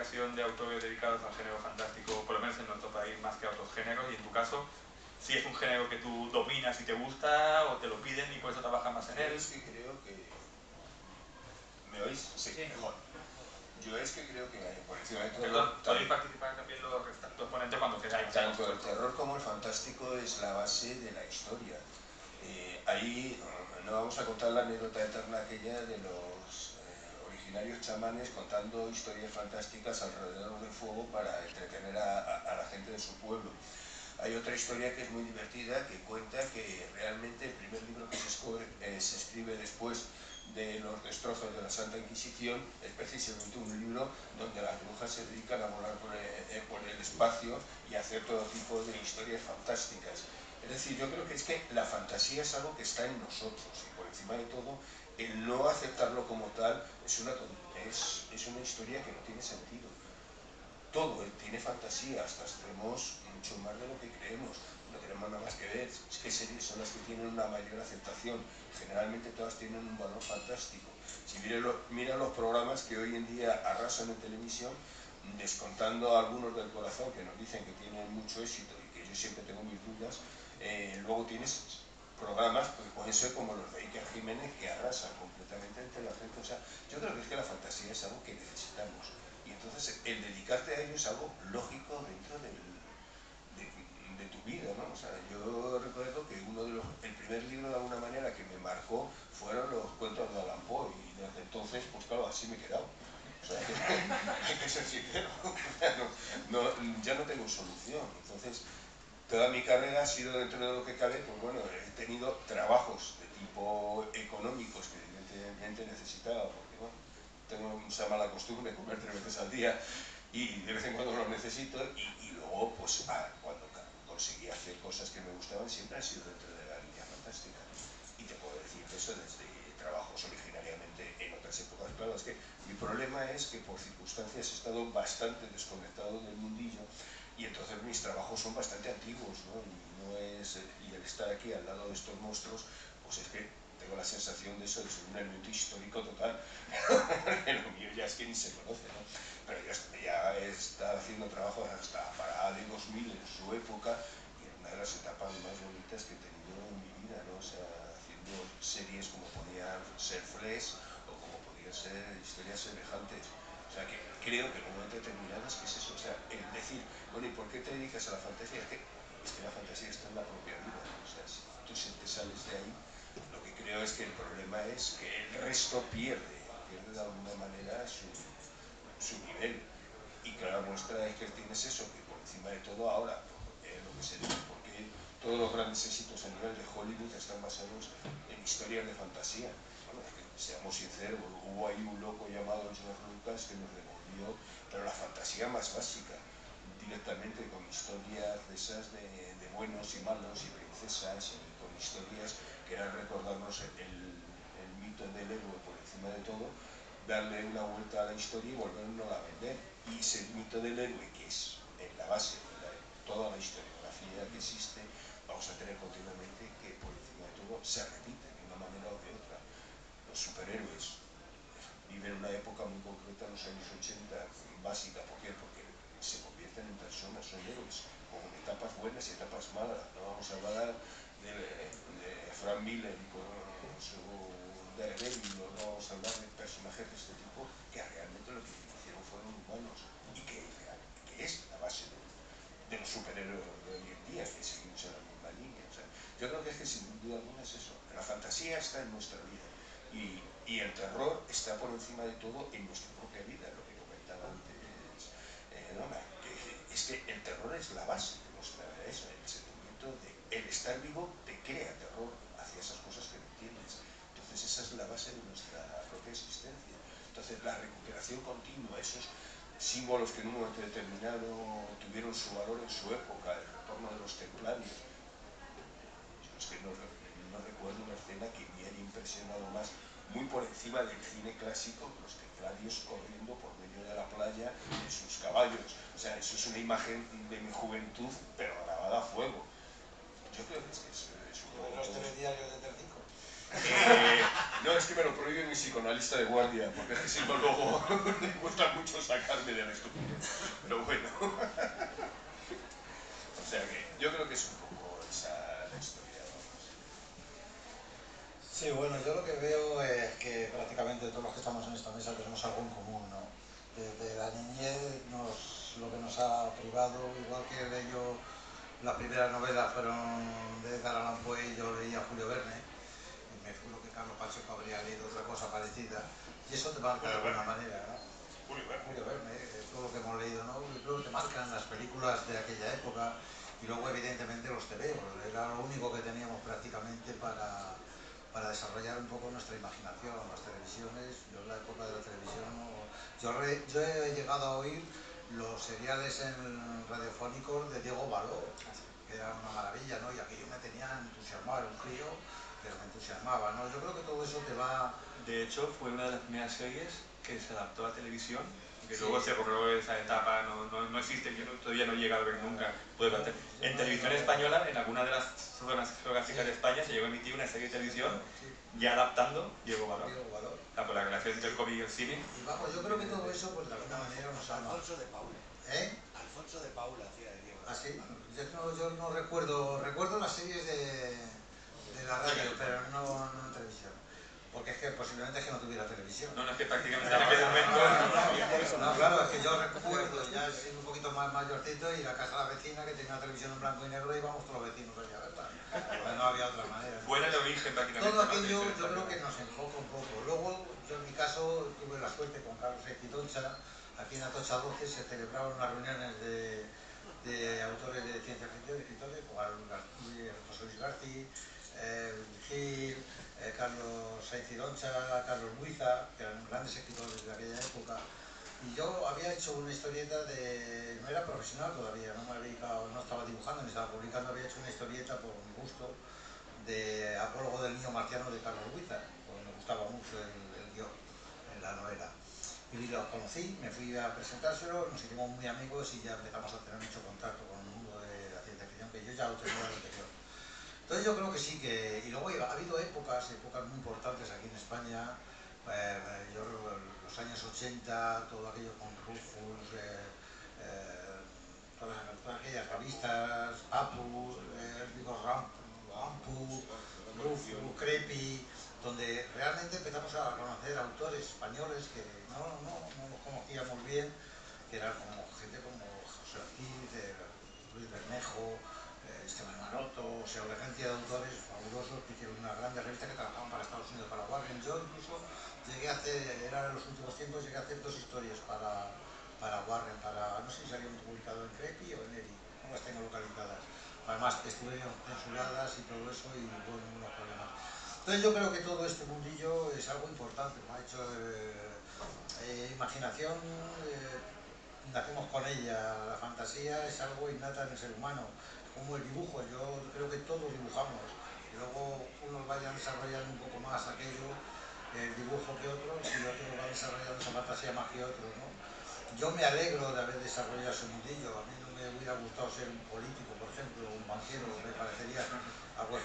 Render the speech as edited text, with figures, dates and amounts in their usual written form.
ocasión de autores dedicados al género fantástico, por lo menos en nuestro país, más que a otros géneros, y en tu caso, si es un género que tú dominas y te gusta, o te lo piden y por eso trabajas más en él. Es que creo que... ¿Me oís? Sí, mejor. Yo es que creo que por encima de todo... Perdón, podéis participar también los ponentes cuando queráis. Tanto el terror como el fantástico es la base de la historia. Ahí no vamos a contar la anécdota eterna aquella de los originarios chamanes contando historias fantásticas alrededor del fuego para entretener a la gente de su pueblo. Hay otra historia que es muy divertida, que cuenta que realmente el primer libro que se escribe después de los destrozos de la Santa Inquisición es precisamente un libro donde las brujas se dedican a volar por el espacio y a hacer todo tipo de historias fantásticas. Es decir, yo creo que es que la fantasía es algo que está en nosotros y por encima de todo el no aceptarlo como tal es una historia que no tiene sentido. Todo tiene fantasía, hasta extremos mucho más de lo que creemos. No tenemos nada más que ver. Es que series son las que tienen una mayor aceptación. Generalmente todas tienen un valor fantástico. Si mira los programas que hoy en día arrasan en televisión, descontando algunos del corazón que nos dicen que tienen mucho éxito y que yo siempre tengo mis dudas, luego tienes programas, pues pueden ser como los de Iker Jiménez, que arrasan completamente entre la gente. O sea, yo creo que es que la fantasía es algo que necesitamos. Y entonces el dedicarte a ello es algo lógico dentro de tu vida, ¿no? O sea, yo recuerdo que el primer libro de alguna manera que me marcó fueron los cuentos de Allan Poe y desde entonces, pues claro, así me he quedado. O sea, hay que ser sincero, ya no tengo solución. Entonces, toda mi carrera ha sido dentro de lo que cabe, pues bueno, he tenido trabajos de tipo económicos que evidentemente necesitaba, porque bueno, tengo esa mala costumbre de comer 3 veces al día y de vez en cuando lo necesito y luego pues cuando conseguí hacer cosas que me gustaban siempre han sido dentro de la línea fantástica. Y te puedo decir eso desde trabajos originariamente en otras épocas. Claro, es que mi problema es que por circunstancias he estado bastante desconectado del mundillo y entonces mis trabajos son bastante antiguos, ¿no? Y el estar aquí al lado de estos monstruos, pues es que tengo la sensación de eso, de ser un elemento histórico total. Lo mío ya es que ni se conoce, ¿no? Pero ya está haciendo trabajos hasta para AD 2000 en su época y es una de las etapas más bonitas que he tenido en mi vida, ¿no? O sea, haciendo series como podían ser Flesh o como podían ser historias semejantes. O sea, que creo que en un momento determinado es que es eso. O sea, el decir, bueno, ¿y por qué te dedicas a la fantasía? Es que la fantasía está en la propia vida, ¿no? O sea, si tú te sales de ahí, lo que creo es que el problema es que el resto pierde de alguna manera su nivel. Y clara muestra es que tienes eso, que por encima de todo ahora, lo que se dice, porque todos los grandes éxitos a nivel de Hollywood están basados en historias de fantasía. Bueno, es que, seamos sinceros, hubo ahí un loco llamado George Lucas que nos devolvió, pero la fantasía más básica, directamente con historias de esas de buenos y malos y princesas y con historias que eran recordarnos el mito del héroe por encima de todo, darle una vuelta a la historia y volvernos a vender. Y ese mito del héroe, que es en la base de toda la historiografía que existe, vamos a tener continuamente que por encima de todo se repite de una manera o de otra. Los superhéroes viven una época muy concreta en los años 80, básica. ¿Por qué? Porque se convierten en personas, son héroes, con etapas buenas y etapas malas. No vamos a hablar de Frank Miller con su Daredevil, no vamos a hablar de personajes de este tipo que realmente lo que hicieron fueron humanos y que es la base de los superhéroes de hoy en día, que seguimos en la misma línea. O sea, yo creo que es que sin duda alguna es eso. La fantasía está en nuestra vida y el terror está por encima de todo en nuestra propia vida, lo que comentaba antes, Norma, que es que el terror es la base de nuestra vida, eso, el sentimiento de el estar vivo te crea terror hacia esas cosas que no entiendes. Entonces esa es la base de nuestra propia existencia. Entonces la recuperación continua, esos símbolos que en un momento determinado tuvieron su valor en su época, el retorno de los templarios. Yo es que no recuerdo una escena que me haya impresionado más, muy por encima del cine clásico, los templarios corriendo por medio de la playa en sus caballos. O sea, eso es una imagen de mi juventud, pero grabada a fuego. Yo creo que es ¿Los telediarios de Telecinco? No, es que me lo prohíbe mi psicoanalista de guardia, porque es que si no luego me cuesta mucho sacarme de la estupidez. Pero bueno. O sea que yo creo que es un poco esa la historia, vamos. Sí, bueno, yo lo que veo es que prácticamente todos los que estamos en esta mesa tenemos algo en común, ¿no? Desde la niñez lo que nos ha privado, igual que yo, las primeras novelas fueron de Edgar Allan Poe y yo leía Julio Verne, y me figuro que Carlos Pacheco habría leído otra cosa parecida, y eso te marca de alguna manera, ¿no? Julio Verne, todo lo que hemos leído, ¿no? Y luego te marcan las películas de aquella época, y luego evidentemente los tebeos, era lo único que teníamos prácticamente para desarrollar un poco nuestra imaginación. Las televisiones, yo en la época de la televisión, yo he llegado a oír los seriales radiofónicos de Diego Baló, que era una maravilla, ¿no? Y aquello me tenía entusiasmado, era un crío, pero me entusiasmaba, ¿no? Yo creo que todo eso te va... De hecho, fue una de las primeras series que se adaptó a televisión, que Sí. luego se borró esa etapa, no existe, yo todavía no he llegado a ver nunca. En televisión española, en alguna de las zonas geográficas de España, se llegó a emitir una serie de televisión ya adaptando Diego Baló. Por la relación entre el cómic y el cine. Y vamos, yo creo que todo eso, pues de alguna manera nos ha... Alfonso de Paula. ¿Eh? Alfonso de Paula hacía de Diego. ¿Ah, sí? Yo no recuerdo las series de la radio, pero no en televisión. Porque es que posiblemente es que no tuviera televisión. No, es que prácticamente en aquel momento... No, claro, es que yo recuerdo, ya siendo un poquito más mayorcito, ir a casa de la vecina que tenía una televisión en blanco y negro y íbamos todos los vecinos allá a verla. No había otra manera. Fuera el origen prácticamente. Todo aquello yo creo que nos enfoca un poco. Luego, yo en mi caso tuve la suerte con Carlos Etocha, aquí en Atocha 12 se celebraban unas reuniones de autores de ciencia ficción, de escritores, José Luis García, Gil, Carlos Sainz Idoncha, Carlos Buiza, que eran grandes escritores de aquella época. Y yo había hecho una historieta no era profesional todavía, no me había dedicado, no estaba dibujando ni estaba publicando, había hecho una historieta por mi gusto de Apólogo del Niño Marciano de Carlos Buiza, porque me gustaba mucho el guión en la novela. Y lo conocí, me fui a presentárselo, nos hicimos muy amigos y ya empezamos a tener mucho contacto con el mundo de la ciencia ficción, que yo ya lo tenía del anterior. Entonces yo creo que sí que... Y luego ha habido épocas muy importantes aquí en España, yo los años 80, todo aquello con Rufus, todas aquellas revistas, Apu, digo Rampu, Rufus, Creepy, donde realmente empezamos a conocer autores españoles que no los conocíamos bien, que eran como gente como José Ortiz, Luis Bermejo, Esteban Maroto, o sea, una cantidad de autores fabulosos que hicieron una gran revista que trabajaban para Estados Unidos, para Warren. Yo incluso llegué a hacer, era en los últimos tiempos, llegué a hacer 2 historias para Warren, no sé si salieron publicadas en Creepy o en Eri, no las tengo localizadas. Además, estuvieron censuradas y todo eso y hubo unos problemas. Entonces yo creo que todo este mundillo es algo importante, me ha hecho imaginación, nacemos con ella, la fantasía es algo innata en el ser humano, como el dibujo, yo creo que todos dibujamos, y luego unos vayan desarrollando un poco más aquello, el dibujo que otros, y otros van desarrollando esa fantasía más que otros, ¿no? Yo me alegro de haber desarrollado ese mundillo, a mí no me hubiera gustado ser un político, por ejemplo, un banquero, me parecería algo